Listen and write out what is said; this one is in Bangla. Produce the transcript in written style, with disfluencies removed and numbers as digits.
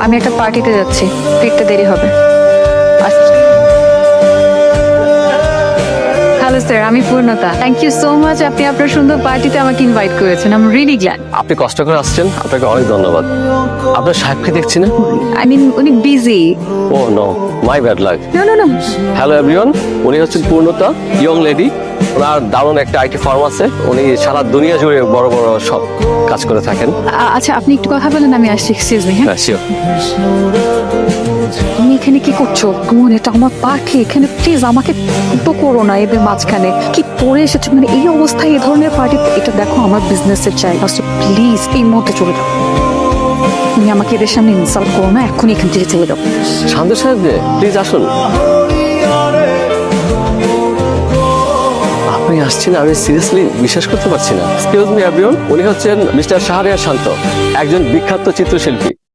আমি একটা পার্টিতে যাচ্ছি, ফিরতে দেরি হবে। হ্যালো স্যার, আমি পূর্ণতা। থ্যাংক ইউ সো মাচ, আপনি আপনার সুন্দর পার্টিতে আমাকে ইনভাইট করেছেন। I am really glad. আপনি কষ্ট করে আসছেন, আপনাকে অনেক ধন্যবাদ। আপনার সাহেবকে দেখছি না। আই মিন উনি বিজি। Oh no, my bad luck. No no no. Hello everyone, উনি হচ্ছেন পূর্ণতা, ইয়ং লেডি। ওনার দারুণ একটা আইটি ফার্ম আছে। উনি সারা দুনিয়া জুড়ে বড় বড় সব কাজ করে থাকেন। আচ্ছা, আপনি একটু কথা বলেন, আমি আসছি। Excuse me. হ্যাঁ, হ্যাঁ, শিওর। তুমি এখানে কি করছো? কোন এটা আমার পার্টি, এখানে প্লিজ আমাকে তো করো না এদের মাঝখানে। কি পরে এসেছো মানে এই অবস্থায় এই ধরনের পার্টি? এটা দেখো আমার বিজনেসের জায়গা, প্লিজ এই মুহূর্তে চলে যাও। তুমি আমাকে এদের সামনে ইনসাল্ট করো না, এখনই এখান থেকে চলে যাও। শান্ত সাহেব যে, প্লিজ আসুন। আপনি আসছেন, আমি সিরিয়াসলি বিশ্বাস করতে পারছি না। এক্সকিউজ মি এভরিওয়ান, উনি হচ্ছেন মিস্টার শাহরিয়ার শান্ত, একজন বিখ্যাত চিত্রশিল্পী।